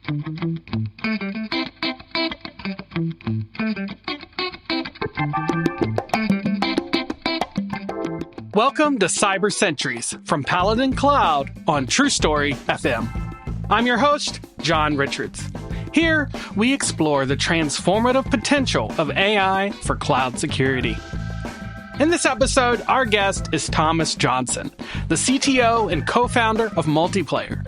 Welcome to Cyber Sentries from Paladin Cloud on True Story FM. I'm your host, John Richards. Here, we explore the transformative potential of AI for cloud security. In this episode, our guest is Thomas Johnson, the CTO and co-founder of Multiplayer.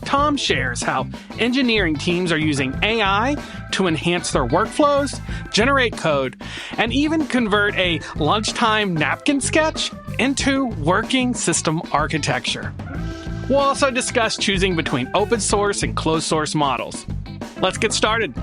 Tom shares how engineering teams are using AI to enhance their workflows, generate code, and even convert a lunchtime napkin sketch into working system architecture. We'll also discuss choosing between open source and closed source models. Let's get started.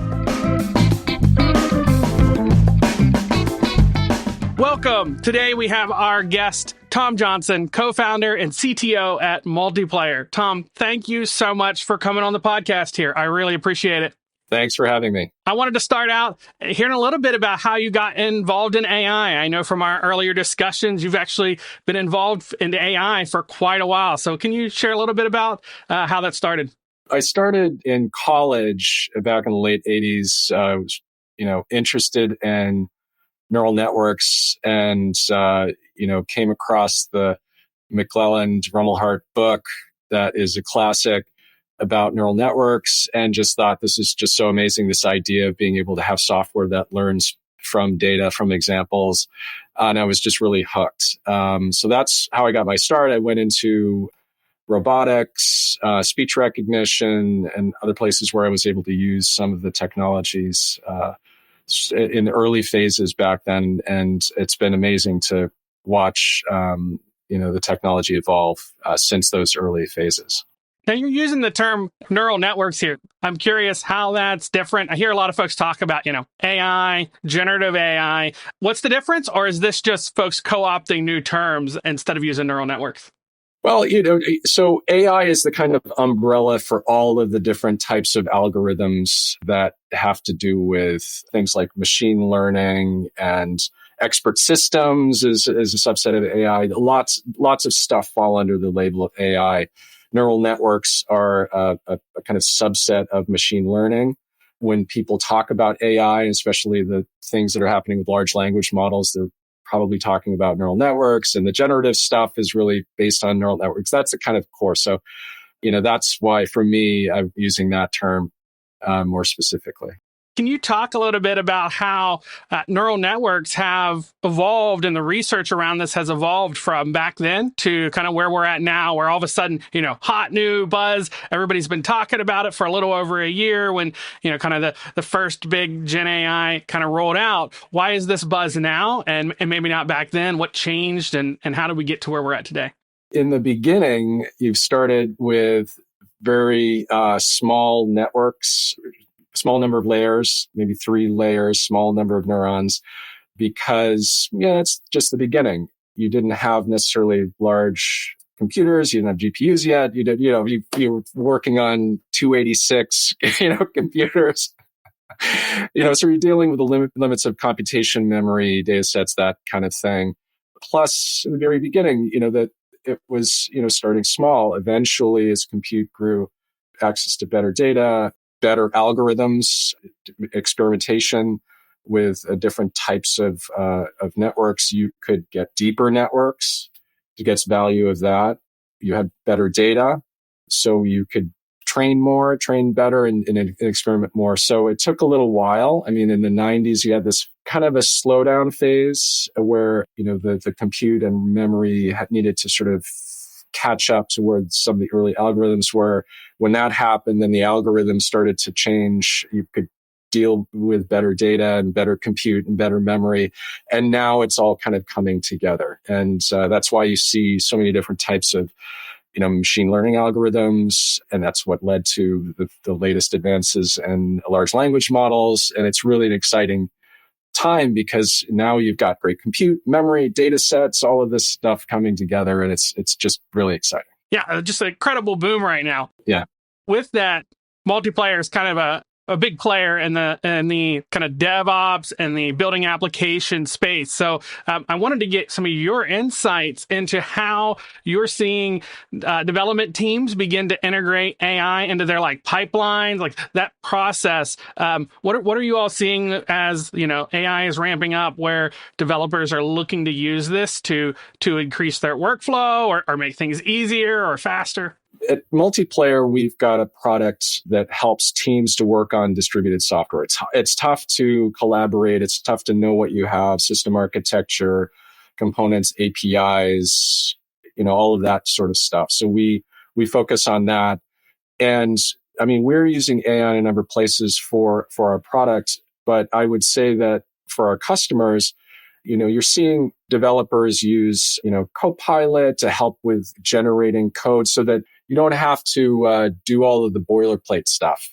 Welcome. Today we have our guest, Tom Johnson, co-founder and CTO at Multiplayer. Tom, thank you so much for coming on the podcast here. I really appreciate it. Thanks for having me. I wanted to start out hearing a little bit about how you got involved in AI. I know from our earlier discussions, you've actually been involved in AI for quite a while. So can you share a little bit about how that started? I started in college back in the late 80s. I was, interested in neural networks and, came across the McClelland-Rumelhart book that is a classic about neural networks and just thought this is just so amazing, this idea of being able to have software that learns from data, from examples. And I was just really hooked. So that's how I got my start. I went into robotics, speech recognition, and other places where I was able to use some of the technologies in the early phases back then. And it's been amazing to watch, the technology evolve since those early phases. Now, you're using the term neural networks here. I'm curious how that's different. I hear a lot of folks talk about, AI, generative AI. What's the difference? Or is this just folks co-opting new terms instead of using neural networks? Well, so AI is the kind of umbrella for all of the different types of algorithms that have to do with things like machine learning, and expert systems is a subset of AI. Lots of stuff fall under the label of AI. Neural networks are a kind of subset of machine learning. When people talk about AI, especially the things that are happening with large language models, they're probably talking about neural networks, and the generative stuff is really based on neural networks. That's the kind of core. So, that's why for me, I'm using that term more specifically. Can you talk a little bit about how neural networks have evolved and the research around this has evolved from back then to kind of where we're at now, where all of a sudden, hot new buzz, everybody's been talking about it for a little over a year when, kind of the first big Gen AI kind of rolled out. Why is this buzz now and maybe not back then? What changed and how did we get to where we're at today? In the beginning, you've started with very small networks, small number of layers, maybe 3 layers, small number of neurons, because it's just the beginning. You didn't have necessarily large computers. You didn't have GPUs yet. You were working on 286, computers. So you're dealing with the limits of computation, memory, data sets, that kind of thing. Plus, in the very beginning, that it was, starting small. Eventually, as compute grew, access to better data, better algorithms, experimentation with different types of networks. You could get deeper networks to get value of that. You had better data, so you could train better, and experiment more. So it took a little while. I mean, in the 90s, you had this kind of a slowdown phase where, the compute and memory needed to sort of catch up to where some of the early algorithms were. When that happened, then the algorithms started to change. You could deal with better data and better compute and better memory. And now it's all kind of coming together. And that's why you see so many different types of, machine learning algorithms. And that's what led to the latest advances in large language models. And it's really an exciting time because now you've got great compute, memory, data sets, all of this stuff coming together, and it's just really exciting. Yeah, just an incredible boom right now. Yeah. With that, Multiplayer is kind of a big player in the kind of DevOps and the building application space. So I wanted to get some of your insights into how you're seeing development teams begin to integrate AI into their like pipelines, like that process. What are you all seeing as AI is ramping up, where developers are looking to use this to increase their workflow or make things easier or faster? At Multiplayer, we've got a product that helps teams to work on distributed software. It's tough to collaborate. It's tough to know what you have, system architecture, components, APIs, all of that sort of stuff. So we focus on that. And I mean, we're using AI in a number of places for our product, but I would say that for our customers, you're seeing developers use, Copilot to help with generating code so that you don't have to do all of the boilerplate stuff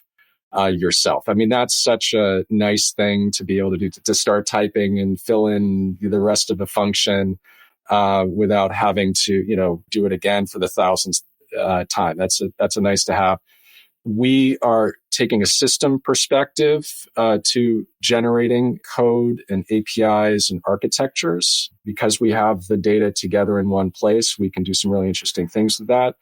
yourself. I mean, that's such a nice thing to be able to do, to start typing and fill in the rest of the function without having to, do it again for the thousandth time. That's a nice to have. We are taking a system perspective to generating code and APIs and architectures. Because we have the data together in one place, we can do some really interesting things with that.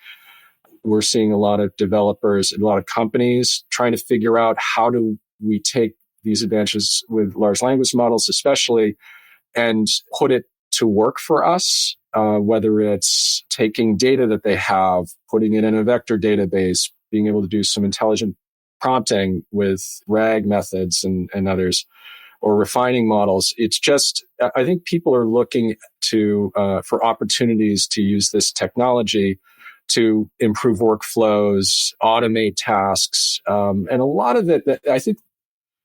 We're seeing a lot of developers, a lot of companies trying to figure out how do we take these advantages with large language models, especially, and put it to work for us, whether it's taking data that they have, putting it in a vector database, being able to do some intelligent prompting with RAG methods and others, or refining models. It's just, I think people are looking to for opportunities to use this technology to improve workflows, automate tasks, and a lot of it. I think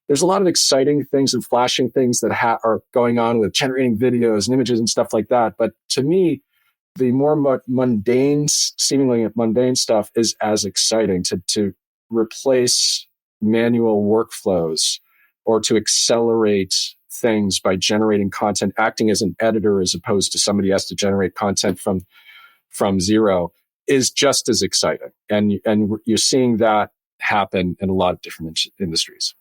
there's a lot of exciting things and flashing things that are going on with generating videos and images and stuff like that. But to me, the more mundane, seemingly mundane stuff is as exciting to replace manual workflows or to accelerate things by generating content, acting as an editor as opposed to somebody has to generate content from zero is just as exciting. And you're seeing that happen in a lot of different industries.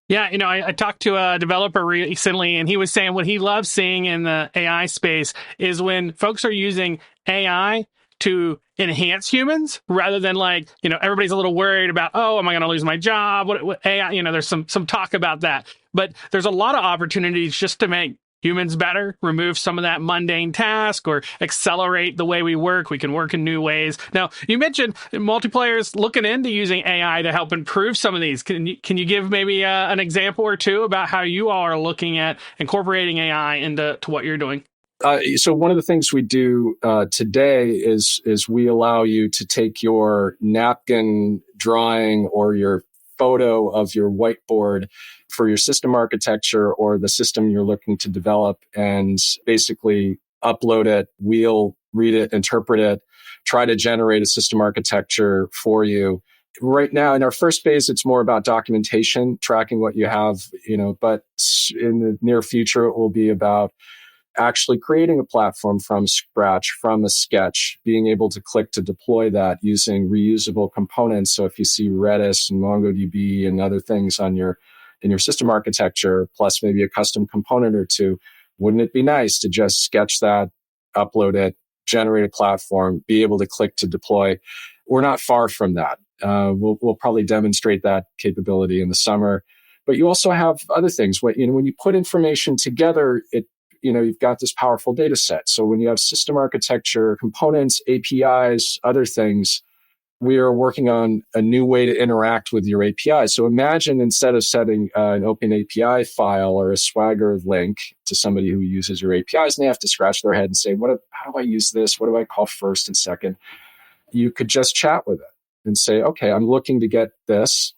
Yeah, I talked to a developer recently, and he was saying what he loves seeing in the AI space is when folks are using AI to enhance humans rather than everybody's a little worried about, oh, am I going to lose my job? What AI, there's some talk about that. But there's a lot of opportunities just to make humans better, remove some of that mundane task or accelerate the way we work. We can work in new ways. Now, you mentioned Multiplayer's looking into using AI to help improve some of these. Can you give maybe an example or two about how you all are looking at incorporating AI into what you're doing? So one of the things we do today is we allow you to take your napkin drawing or your photo of your whiteboard for your system architecture or the system you're looking to develop and basically upload it, we'll read it, interpret it, try to generate a system architecture for you. Right now, in our first phase, it's more about documentation, tracking what you have, but in the near future, it will be about actually creating a platform from scratch, from a sketch, being able to click to deploy that using reusable components. So if you see Redis and MongoDB and other things in your system architecture, plus maybe a custom component or two, wouldn't it be nice to just sketch that, upload it, generate a platform, be able to click to deploy? We're not far from that. We'll probably demonstrate that capability in the summer. But you also have other things. When you put information together, you've got this powerful data set. So when you have system architecture, components, APIs, other things, we are working on a new way to interact with your API. So imagine instead of setting an open API file or a Swagger link to somebody who uses your APIs, and they have to scratch their head and say, how do I use this? What do I call first and second? You could just chat with it and say, okay, I'm looking to get this.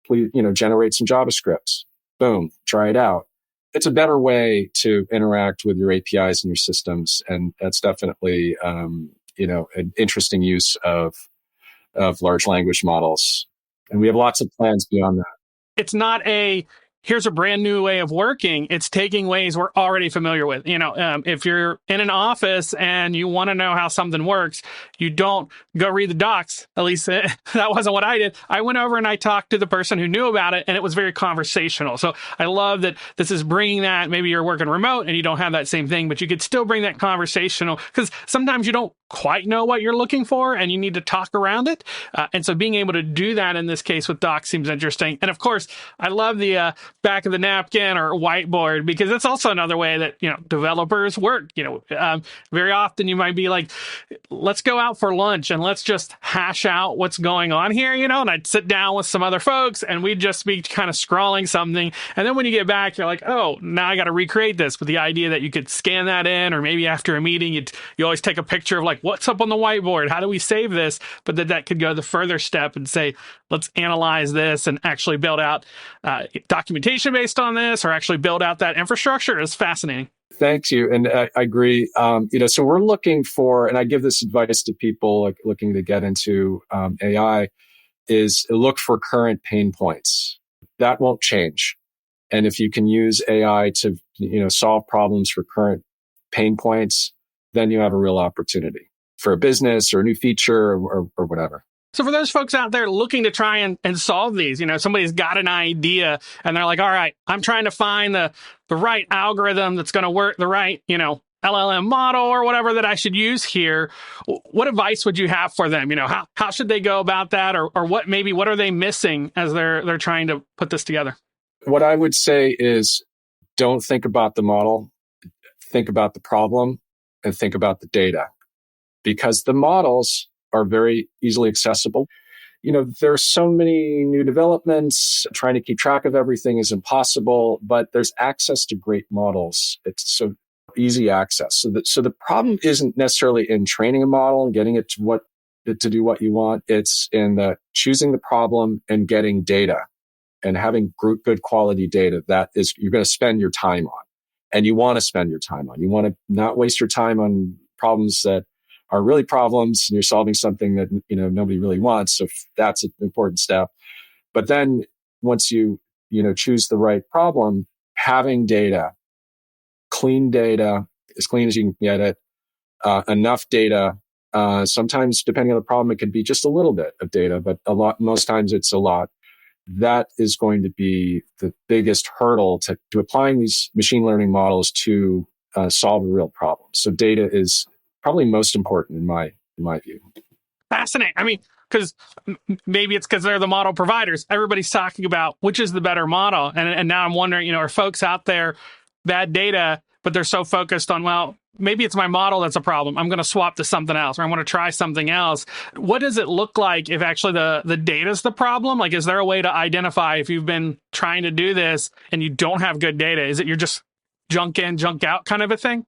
Please, generate some JavaScript. Boom, try it out. It's a better way to interact with your APIs and your systems. And that's definitely, an interesting use of large language models. And we have lots of plans beyond that. It's not a here's a brand new way of working. It's taking ways we're already familiar with. If you're in an office and you want to know how something works, you don't go read the docs. At least that wasn't what I did. I went over and I talked to the person who knew about it, and it was very conversational. So I love that this is bringing that. Maybe you're working remote and you don't have that same thing, but you could still bring that conversational, because sometimes you don't quite know what you're looking for and you need to talk around it. And so being able to do that in this case with docs seems interesting. And of course, I love the back of the napkin or whiteboard, because that's also another way that, developers work. Very often you might be like, let's go out for lunch and let's just hash out what's going on here, and I'd sit down with some other folks and we'd just be kind of scrawling something. And then when you get back, you're like, oh, now I got to recreate this, with the idea that you could scan that in, or maybe after a meeting, you always take a picture of like, what's up on the whiteboard? How do we save this? But that could go the further step and say, let's analyze this and actually build out documentation based on this, or actually build out that infrastructure. Is fascinating. Thanks you. And I agree. So we're looking for, and I give this advice to people like looking to get into AI, is look for current pain points. That won't change. And if you can use AI to, solve problems for current pain points, then you have a real opportunity for a business or a new feature or whatever. So for those folks out there looking to try and solve these, somebody's got an idea and they're like, all right, I'm trying to find the right algorithm that's going to work, the right, LLM model or whatever that I should use here. What advice would you have for them? How should they go about that, or what are they missing as they're trying to put this together? What I would say is, don't think about the model, think about the problem, and think about the data, because the models are very easily accessible. There are so many new developments. Trying to keep track of everything is impossible, but there's access to great models. It's so easy access. So the problem isn't necessarily in training a model and getting it to do what you want. It's in choosing the problem and getting data and having good quality data that is you're going to spend your time on, and you want to spend your time on. You want to not waste your time on problems that are really problems, and you're solving something that nobody really wants. So that's an important step. But then once you choose the right problem, having data, clean data, as clean as you can get it, enough data. Sometimes, depending on the problem, it could be just a little bit of data, but most times it's a lot. That is going to be the biggest hurdle to applying these machine learning models to solve a real problem. So data is probably most important in my view. Fascinating. I mean, because maybe it's because they're the model providers. Everybody's talking about which is the better model. And now I'm wondering, are folks out there, bad data, but they're so focused on, well, maybe it's my model that's a problem. I'm going to swap to something else, or I want to try something else. What does it look like if actually the data's the problem? Like, is there a way to identify if you've been trying to do this and you don't have good data? Is it you're just junk in, junk out kind of a thing?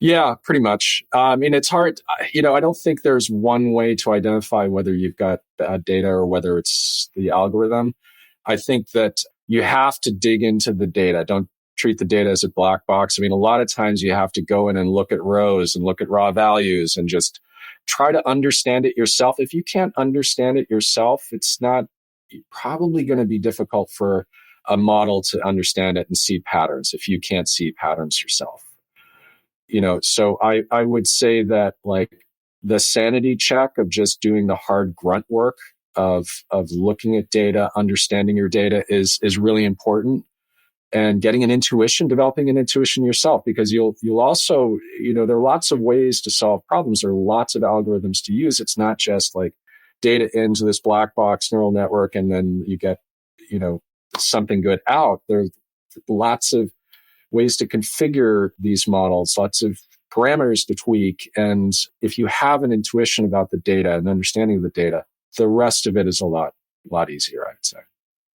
Yeah, pretty much. It's hard. I don't think there's one way to identify whether you've got bad data or whether it's the algorithm. I think that you have to dig into the data. Don't treat the data as a black box. A lot of times you have to go in and look at rows and look at raw values and just try to understand it yourself. If you can't understand it yourself, it's probably going to be difficult for a model to understand it and see patterns if you can't see patterns yourself. So I would say that like the sanity check of just doing the hard grunt work of looking at data, understanding your data is really important, and getting developing an intuition yourself, because you'll also, there are lots of ways to solve problems. There are lots of algorithms to use. It's not just like data into this black box neural network and then you get, something good out. There's lots of ways to configure these models, lots of parameters to tweak. And if you have an intuition about the data and understanding of the data, the rest of it is a lot easier, I would say.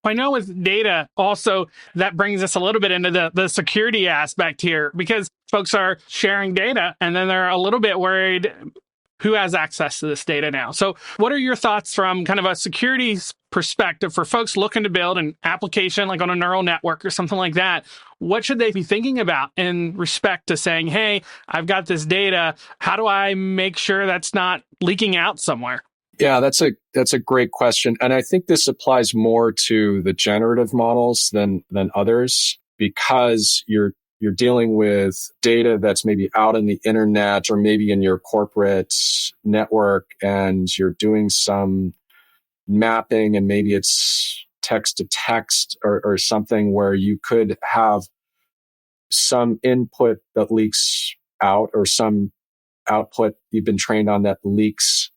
I know with data also, that brings us a little bit into the security aspect here, because folks are sharing data and then they're a little bit worried who has access to this data now. So what are your thoughts from kind of a security perspective for folks looking to build an application like on a neural network or something like that? What should they be thinking about in respect to saying, hey, I've got this data. How do I make sure that's not leaking out somewhere? Yeah, that's a great question. And I think this applies more to the generative models than others because you're dealing with data that's maybe out in the internet or maybe in your corporate network, and you're doing some mapping, and maybe it's text to text or something where you could have some input that leaks out or some output you've been trained on that leaks,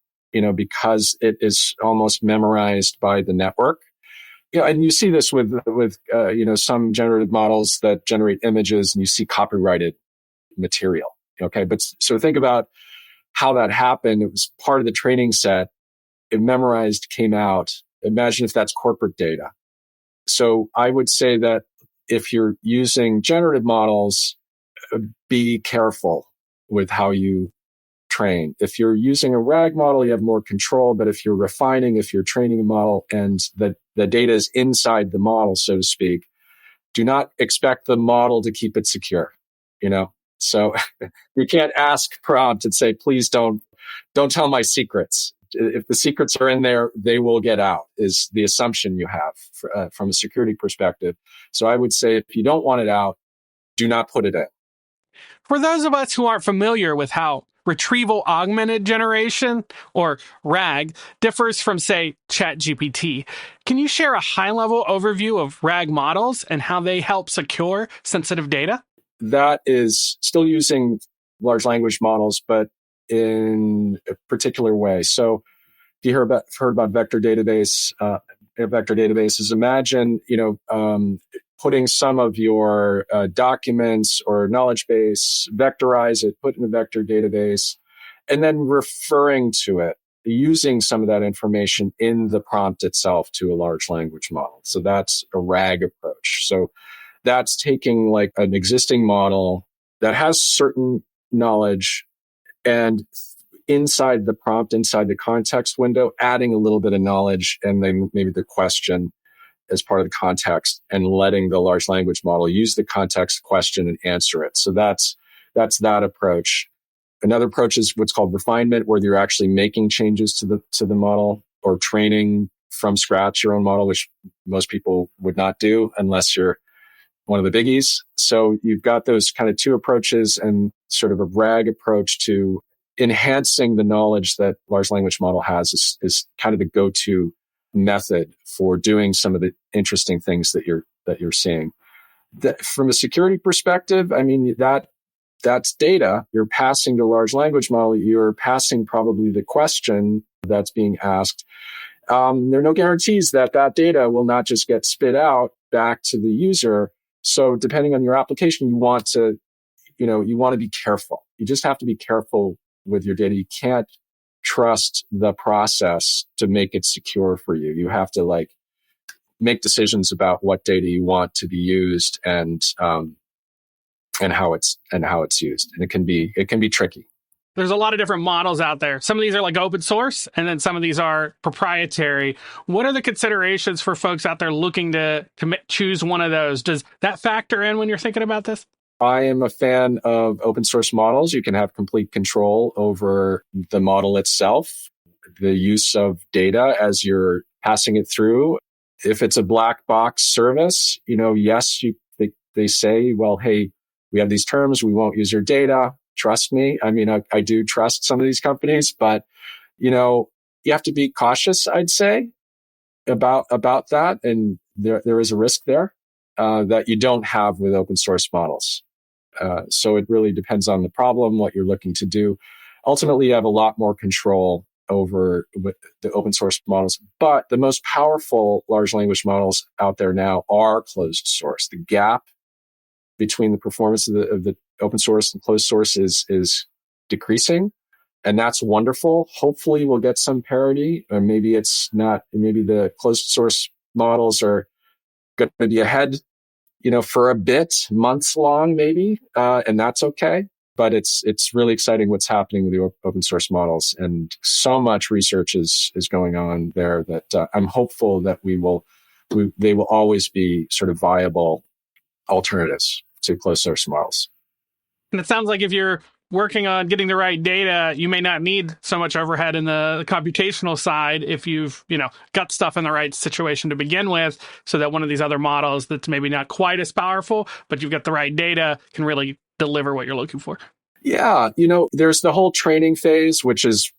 because it is almost memorized by the network. And you see this with some generative models that generate images, and you see copyrighted material. Okay, but so think about how that happened. It was part of the training set. It memorized, came out. Imagine if that's corporate data. So I would say that if you're using generative models, be careful with how you train. If you're using a RAG model, you have more control. But if you're training a model and the data is inside the model, so to speak, do not expect the model to keep it secure. So you can't ask prompt and say, please don't tell my secrets. If the secrets are in there, they will get out, is the assumption you have from a security perspective. So I would say if you don't want it out, do not put it in. For those of us who aren't familiar with how retrieval augmented generation, or RAG, differs from, say, ChatGPT, can you share a high-level overview of RAG models and how they help secure sensitive data? That is still using large language models, but in a particular way. So if you heard about vector databases, imagine, putting some of your documents or knowledge base, vectorize it, put in a vector database, and then referring to it, using some of that information in the prompt itself to a large language model. So that's a RAG approach. So that's taking like an existing model that has certain knowledge, and inside the prompt, inside the context window, adding a little bit of knowledge and then maybe the question as part of the context, and letting the large language model use the context question and answer it. So that's that approach. Another approach is what's called refinement, where you're actually making changes to the model or training from scratch your own model, which most people would not do unless you're one of the biggies. So you've got those kind of two approaches, and sort of a RAG approach to enhancing the knowledge that large language model has is kind of the go-to method for doing some of the interesting things that you're seeing. From a security perspective, I mean, that's data you're passing to large language model. You're passing probably the question that's being asked. There are no guarantees that data will not just get spit out back to the user. So depending on your application, you want to be careful. You just have to be careful with your data. You can't trust the process to make it secure for you. You have to make decisions about what data you want to be used and how it's used. And it can be tricky. There's a lot of different models out there. Some of these are like open source, and then some of these are proprietary. What are the considerations for folks out there looking to choose one of those? Does that factor in when you're thinking about this? I am a fan of open source models. You can have complete control over the model itself, the use of data as you're passing it through. If it's a black box service, yes, they say, well, hey, we have these terms. We won't use your data. Trust me. I mean, I do trust some of these companies, but, you have to be cautious, I'd say, about that. And there is a risk there that you don't have with open source models. So it really depends on the problem, what you're looking to do. Ultimately, you have a lot more control over the open source models, but the most powerful large language models out there now are closed source. The gap between the performance of the open source and closed source is decreasing, and that's wonderful. Hopefully we'll get some parity, or maybe it's not. Maybe the closed source models are going to be ahead, for a bit, months long, maybe, and that's okay. But it's really exciting what's happening with the open source models, and so much research is going on there that I'm hopeful that they will always be sort of viable alternatives to closed source models. And it sounds like if you're working on getting the right data, you may not need so much overhead in the computational side if you've, got stuff in the right situation to begin with, so that one of these other models that's maybe not quite as powerful, but you've got the right data, can really deliver what you're looking for. Yeah. There's the whole training phase, which is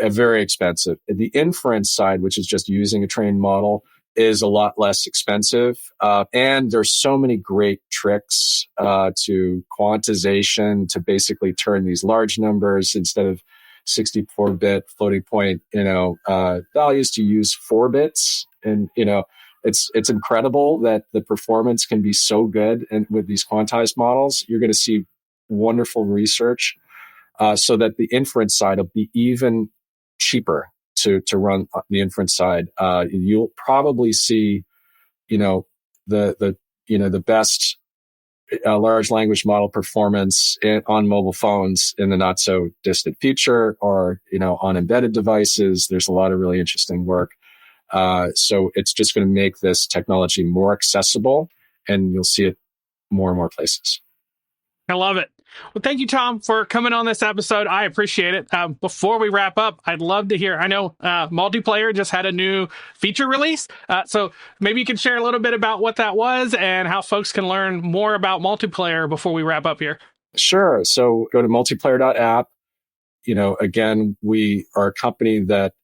very expensive. The inference side, which is just using a trained model, is a lot less expensive. And there's so many great tricks to quantization to basically turn these large numbers instead of 64-bit floating point, values to use 4 bits. And, it's incredible that the performance can be so good. And with these quantized models, you're going to see wonderful research so that the inference side will be even cheaper to run the inference side. You'll probably see, the best large language model performance on mobile phones in the not so distant future, or, on embedded devices. There's a lot of really interesting work. So it's just going to make this technology more accessible, and you'll see it more and more places. I love it. Well, thank you, Tom, for coming on this episode. I appreciate it. Before we wrap up, I'd love to hear, I know Multiplayer just had a new feature release. So maybe you can share a little bit about what that was and how folks can learn more about Multiplayer before we wrap up here. Sure. So go to multiplayer.app. Again, we are a company that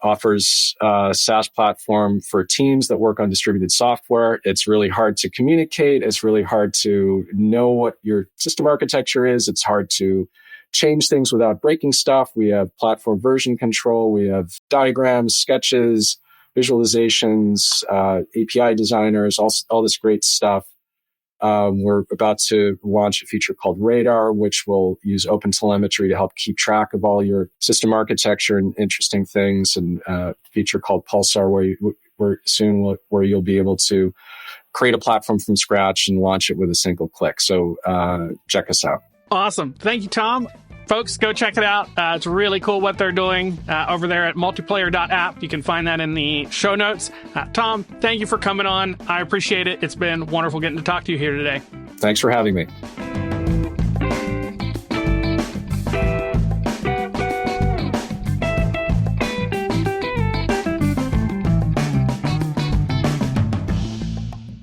offers a SaaS platform for teams that work on distributed software. It's really hard to communicate. It's really hard to know what your system architecture is. It's hard to change things without breaking stuff. We have platform version control. We have diagrams, sketches, visualizations, API designers, all this great stuff. We're about to launch a feature called Radar, which will use open telemetry to help keep track of all your system architecture and interesting things, and a feature called Pulsar, where you'll be able to create a platform from scratch and launch it with a single click. So check us out. Awesome. Thank you, Tom. Folks, go check it out. It's really cool what they're doing over there at multiplayer.app. You can find that in the show notes. Tom, thank you for coming on. I appreciate it. It's been wonderful getting to talk to you here today. Thanks for having me.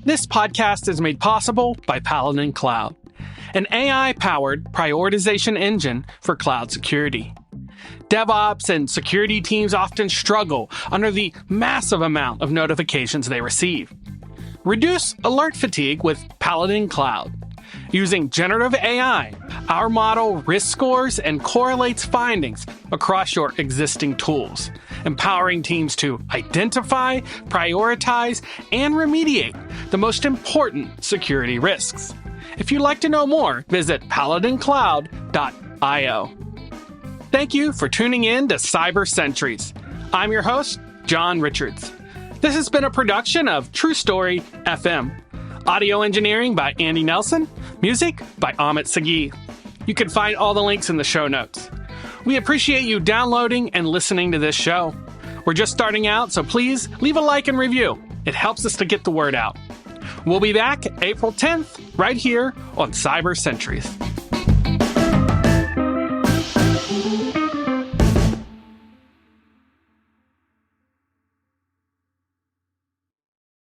This podcast is made possible by Paladin Cloud, an AI-powered prioritization engine for cloud security. DevOps and security teams often struggle under the massive amount of notifications they receive. Reduce alert fatigue with Paladin Cloud. Using generative AI, our model risk scores and correlates findings across your existing tools, empowering teams to identify, prioritize, and remediate the most important security risks. If you'd like to know more, visit paladincloud.io. Thank you for tuning in to Cyber Sentries. I'm your host, John Richards. This has been a production of True Story FM. Audio engineering by Andy Nelson. Music by Amit Sagi. You can find all the links in the show notes. We appreciate you downloading and listening to this show. We're just starting out, so please leave a like and review. It helps us to get the word out. We'll be back April 10th, right here on Cyber Sentries.